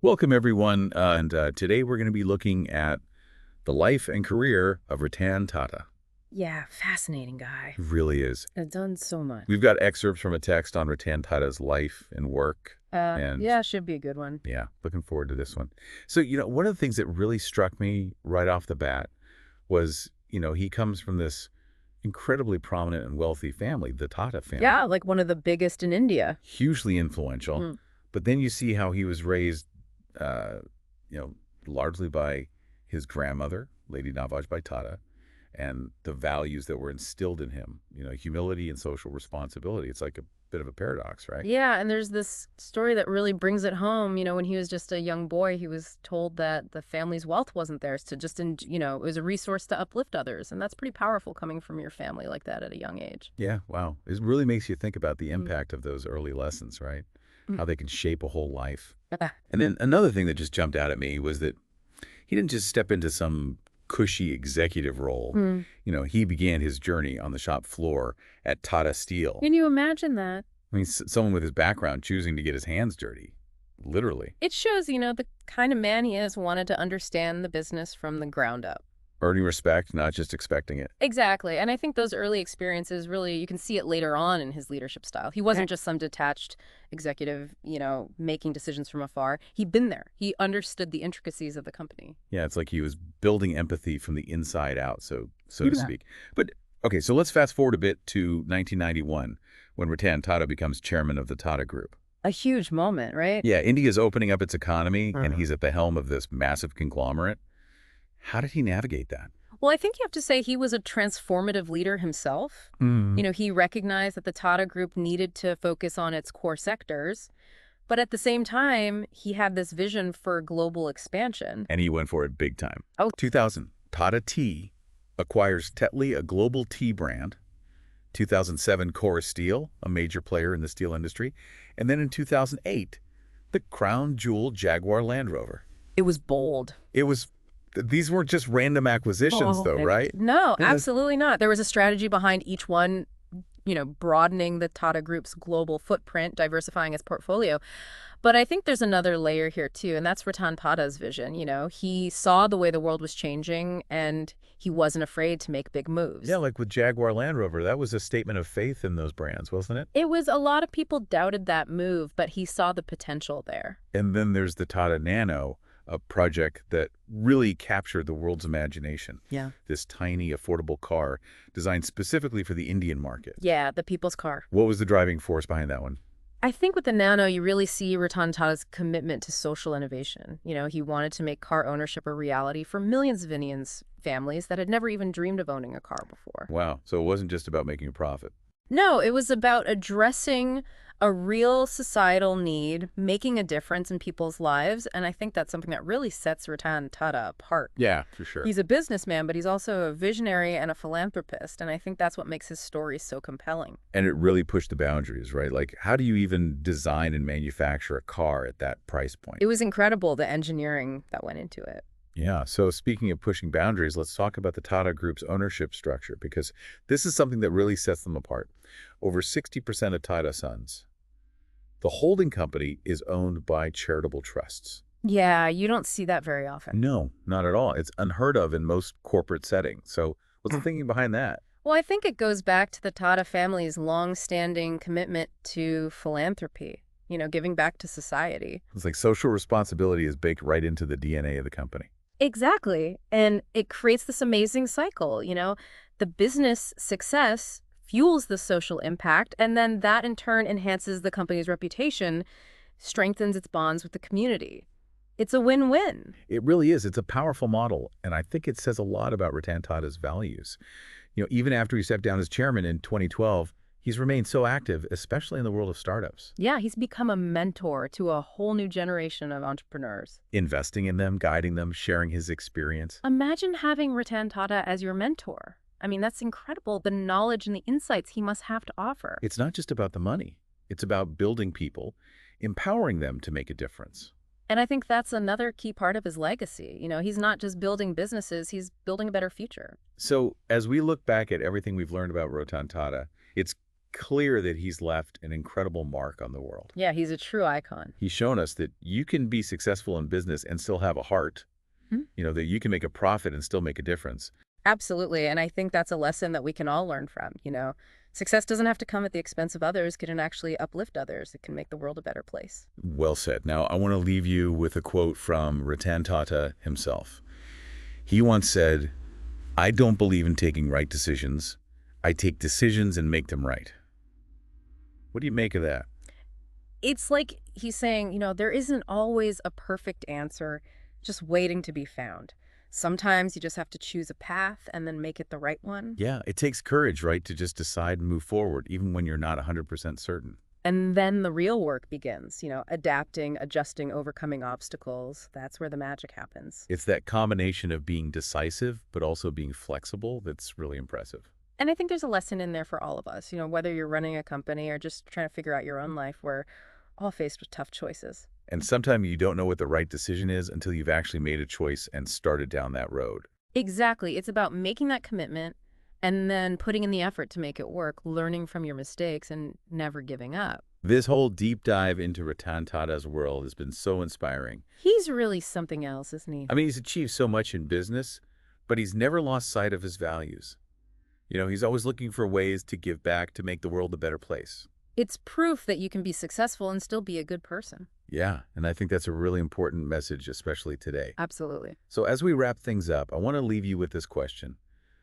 Welcome, everyone. And today we're going to be looking at the life and career of Ratan Tata. Yeah, fascinating guy. It really is. Has done so much. We've got excerpts from a text on Ratan Tata's life and work. And Yeah, should be a good one. yeah, looking forward to this one. So, one of the things that really struck me right off the bat was, he comes from this incredibly prominent and wealthy family, the Tata family, Yeah, like one of the biggest in India. hugely influential. Mm. But then you see how he was raised, uh, largely by his grandmother, Lady Navajbai Tata, and the values that were instilled in him, humility and social responsibility. It's like a bit of a paradox, right? Yeah, and there's this story that really brings it home. When he was just a young boy, he was told that the family's wealth wasn't theirs to just, it was a resource to uplift others. And that's pretty powerful coming from your family like that at a young age. Yeah, wow. It really makes you think about the Mm. impact of those early lessons, right? Mm. How they can shape a whole life. Ah. And then another thing that just jumped out at me was that he didn't just step into some cushy executive role. Mm. He began his journey on the shop floor at Tata Steel. Can you imagine that? I mean, someone with his background choosing to get his hands dirty, literally. It shows, the kind of man he is, wanted to understand the business from the ground up. Earning respect, not just expecting it. Exactly. And I think those early experiences really, you can see it later on in his leadership style. He wasn't just some detached executive, making decisions from afar. He'd been there. He understood the intricacies of the company. Yeah, it's like he was building empathy from the inside out, so to Yeah. speak. But okay, so let's fast forward a bit to 1991 when Ratan Tata becomes chairman of the Tata Group. A huge moment, right? Yeah, India's opening up its economy, and Mhm. he's at the helm of this massive conglomerate. How did he navigate that? Well, I think you have to say he was a transformative leader himself. He recognized that the Tata Group needed to focus on its core sectors. But at the same time, he had this vision for global expansion. And he went for it big time. Oh. 2000, Tata Tea acquires Tetley, a global tea brand. 2007, Core Steel, a major player in the steel industry. And then in 2008, the crown jewel Jaguar Land Rover. It was bold. These weren't just random acquisitions, though, right? No, Yeah. absolutely not. There was a strategy behind each one, broadening the Tata Group's global footprint, diversifying its portfolio. But I think there's another layer here, too, and that's Ratan Tata's vision. He saw the way the world was changing, and he wasn't afraid to make big moves. Yeah, like with Jaguar Land Rover, that was a statement of faith in those brands, wasn't it? It was, a lot of people doubted that move, but he saw the potential there. And then there's the Tata Nano, a project that really captured the world's imagination. Yeah. This tiny, affordable car designed specifically for the Indian market. Yeah, the people's car. What was the driving force behind that one? I think with the Nano, you really see Ratan Tata's commitment to social innovation. He wanted to make car ownership a reality for millions of Indians' families that had never even dreamed of owning a car before. Wow. So it wasn't just about making a profit. No, it was about addressing a real societal need, making a difference in people's lives, and I think that's something that really sets Ratan Tata apart. Yeah, for sure. He's a businessman, but he's also a visionary and a philanthropist, and I think that's what makes his story so compelling. And it really pushed the boundaries, right? Like, how do you even design and manufacture a car at that price point? It was incredible, the engineering that went into it. Yeah. So speaking of pushing boundaries, let's talk about the Tata Group's ownership structure, because this is something that really sets them apart. Over 60% of Tata Sons. The holding company is owned by charitable trusts. Yeah, you don't see that very often. No, not at all. It's unheard of in most corporate settings. So what's the thinking behind that? Well, I think it goes back to the Tata family's long-standing commitment to philanthropy, giving back to society. It's like social responsibility is baked right into the DNA of the company. Exactly. And it creates this amazing cycle, the business success fuels the social impact, and then that in turn enhances the company's reputation, strengthens its bonds with the community. It's a win-win. It really is. It's a powerful model, and I think it says a lot about Ratan Tata's values. Even after he stepped down as chairman in 2012, he's remained so active, especially in the world of startups. Yeah, he's become a mentor to a whole new generation of entrepreneurs. Investing in them, guiding them, sharing his experience. Imagine having Ratan Tata as your mentor. I mean, that's incredible, the knowledge and the insights he must have to offer. It's not just about the money. It's about building people, empowering them to make a difference. And I think that's another key part of his legacy. He's not just building businesses, he's building a better future. So as we look back at everything we've learned about Ratan Tata, it's clear that he's left an incredible mark on the world. Yeah, he's a true icon. He's shown us that you can be successful in business and still have a heart, Hmm? that you can make a profit and still make a difference. Absolutely. And I think that's a lesson that we can all learn from. Success doesn't have to come at the expense of others. It can actually uplift others. It can make the world a better place. Well said. Now, I want to leave you with a quote from Ratan Tata himself. He once said, "I don't believe in taking right decisions. I take decisions and make them right." What do you make of that? It's like he's saying, there isn't always a perfect answer just waiting to be found. Sometimes you just have to choose a path and then make it the right one. Yeah, it takes courage, right, to just decide and move forward, even when you're not 100% certain. And then the real work begins, adapting, adjusting, overcoming obstacles. That's where the magic happens. It's that combination of being decisive, but also being flexible that's really impressive. And I think there's a lesson in there for all of us, whether you're running a company or just trying to figure out your own life, we're all faced with tough choices. And sometimes you don't know what the right decision is until you've actually made a choice and started down that road. Exactly. It's about making that commitment and then putting in the effort to make it work, learning from your mistakes and never giving up. This whole deep dive into Ratan Tata's world has been so inspiring. He's really something else, isn't he? I mean, he's achieved so much in business, but he's never lost sight of his values. He's always looking for ways to give back to make the world a better place. It's proof that you can be successful and still be a good person. Yeah, and I think that's a really important message, especially today. Absolutely. So as we wrap things up, I want to leave you with this question.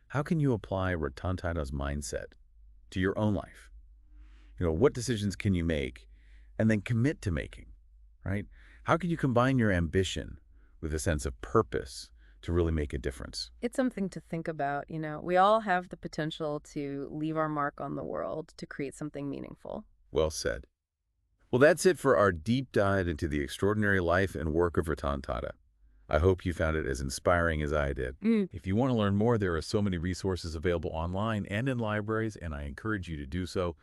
How can you apply Ratan Tata's mindset to your own life? What decisions can you make and then commit to making, right? How can you combine your ambition with a sense of purpose to really make a difference? It's something to think about. We all have the potential to leave our mark on the world, to create something meaningful. Well said. Well, that's it for our deep dive into the extraordinary life and work of Ratan Tata. I hope you found it as inspiring as I did. If you want to learn more, there are so many resources available online and in libraries, and I encourage you to do so.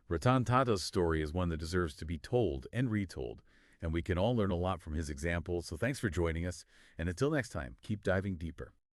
Ratan Tata's story is one that deserves to be told and retold, and we can all learn a lot from his example. So thanks for joining us, and until next time, keep diving deeper.